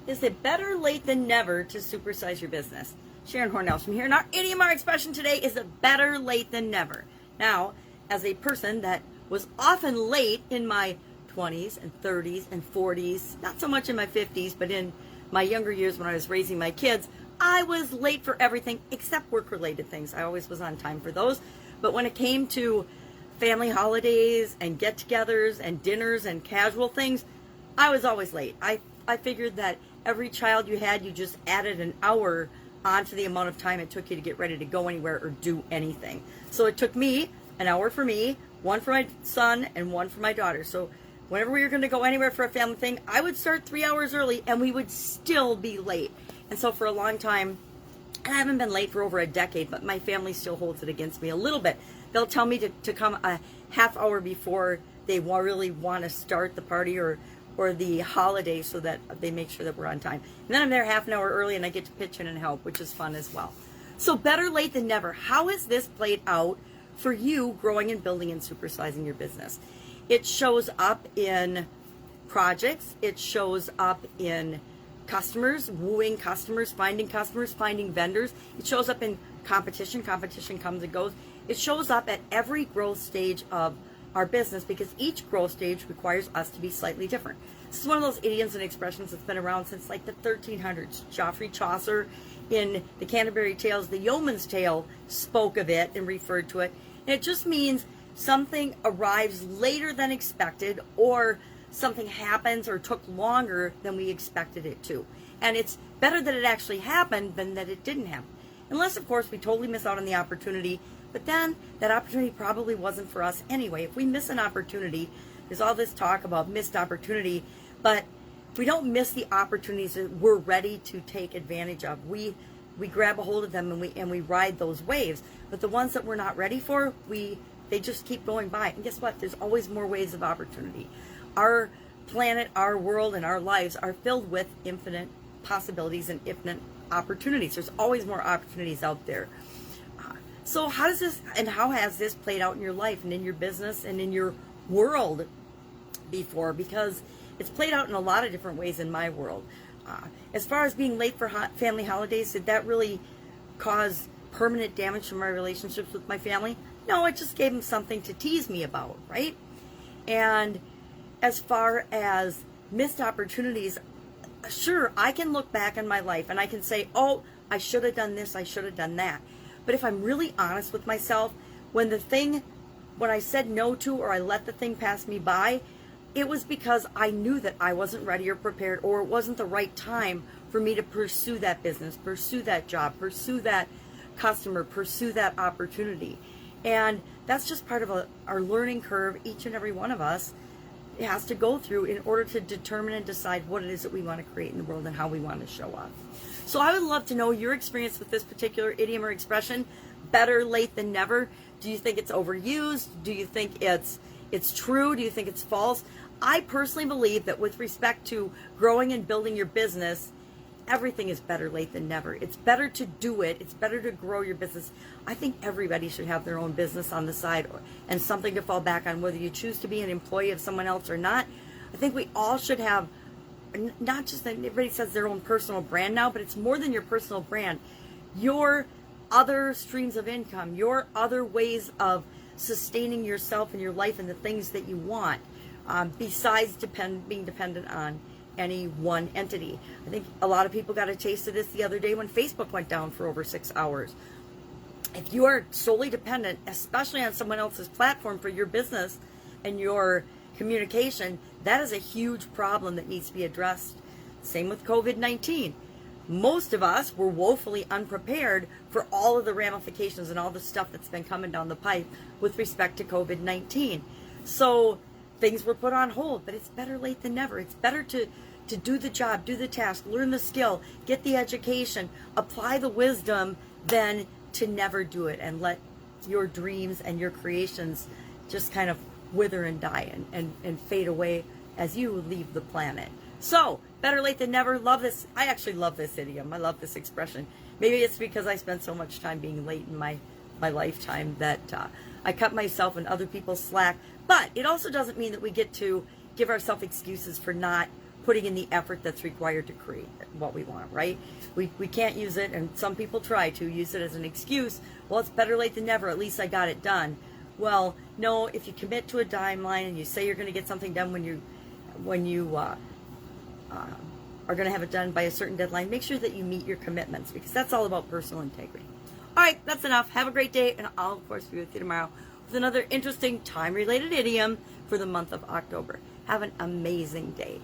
Is it better late than never to supersize your business? Sharon Horne-Ellstrom here, and our idiom, our expression today is a better late than never. Now, as a person that was often late in my 20s and 30s and 40s, not so much in my 50s, but in my younger years when I was raising my kids, I was late for everything except work-related things. I always was on time for those. But when it came to family holidays and get-togethers and dinners and casual things, I was always late. I figured that every child you had, you just added an hour onto the amount of time it took you to get ready to go anywhere or do anything. So it took me an hour for me, one for my son, and one for my daughter. So whenever we were going to go anywhere for a family thing, I would start 3 hours early and we would still be late. And so for a long time, and I haven't been late for over a decade, but my family still holds it against me a little bit. They'll tell me to come a half hour before they really want to start the party or the holiday so that they make sure that we're on time. And then I'm there half an hour early and I get to pitch in and help, which is fun as well. So better late than never. How has this played out for you growing and building and supersizing your business? It shows up in projects. It shows up in customers, wooing customers, finding vendors. It shows up in competition. Competition comes and goes. It shows up at every growth stage of our business because each growth stage requires us to be slightly different. This is one of those idioms and expressions that's been around since like the 1300s. Geoffrey Chaucer in the Canterbury Tales, the Yeoman's Tale, spoke of it and referred to it. And it just means something arrives later than expected, or something happens or took longer than we expected it to. And it's better that it actually happened than that it didn't happen. Unless, of course, we totally miss out on the opportunity. But then that opportunity probably wasn't for us anyway. If we miss an opportunity, there's all this talk about missed opportunity, but if we don't miss the opportunities that we're ready to take advantage of, we grab a hold of them and we ride those waves. But the ones that we're not ready for, they just keep going by. And guess what? There's always more waves of opportunity. Our planet, our world, and our lives are filled with infinite possibilities and infinite opportunities. There's always more opportunities out there. So how has this played out in your life and in your business and in your world before? Because it's played out in a lot of different ways in my world. As far as being late for family holidays, did that really cause permanent damage to my relationships with my family? No, it just gave them something to tease me about, right? And as far as missed opportunities, sure, I can look back in my life and I can say, oh, I should have done this, I should have done that. But if I'm really honest with myself, when I said no to or I let the thing pass me by, it was because I knew that I wasn't ready or prepared, or it wasn't the right time for me to pursue that business, pursue that job, pursue that customer, pursue that opportunity. And that's just part of our learning curve each and every one of us has to go through in order to determine and decide what it is that we want to create in the world and how we want to show up. So I would love to know your experience with this particular idiom or expression. Better late than never. Do you think it's overused? Do you think it's true? Do you think it's false? I personally believe that with respect to growing and building your business, everything is better late than never. It's better to do it. It's better to grow your business. I think everybody should have their own business on the side and something to fall back on, whether you choose to be an employee of someone else or not. I think we all should have, not just that everybody says their own personal brand now, but it's more than your personal brand. Your other streams of income, your other ways of sustaining yourself and your life and the things that you want, besides being dependent on any one entity. I think a lot of people got a taste of this the other day when Facebook went down for over 6 hours. If you are solely dependent, especially on someone else's platform for your business and your communication, that is a huge problem that needs to be addressed. Same with COVID-19. Most of us were woefully unprepared for all of the ramifications and all the stuff that's been coming down the pipe with respect to COVID-19. So things were put on hold, but it's better late than never. It's better to do the job, do the task, learn the skill, get the education, apply the wisdom, than to never do it and let your dreams and your creations just kind of wither and die and fade away as you leave the planet. So, better late than never. Love this. I actually love this idiom. I love this expression. Maybe it's because I spent so much time being late in my lifetime that I cut myself and other people slack. But it also doesn't mean that we get to give ourselves excuses for not putting in the effort that's required to create what we want, right? We can't use it, and some people try to use it as an excuse. Well, it's better late than never. At least I got it done. Well, no, if you commit to a timeline and you say you're going to get something done when you are going to have it done by a certain deadline, make sure that you meet your commitments, because that's all about personal integrity. All right, that's enough. Have a great day, and I'll, of course, be with you tomorrow with another interesting time-related idiom for the month of October. Have an amazing day.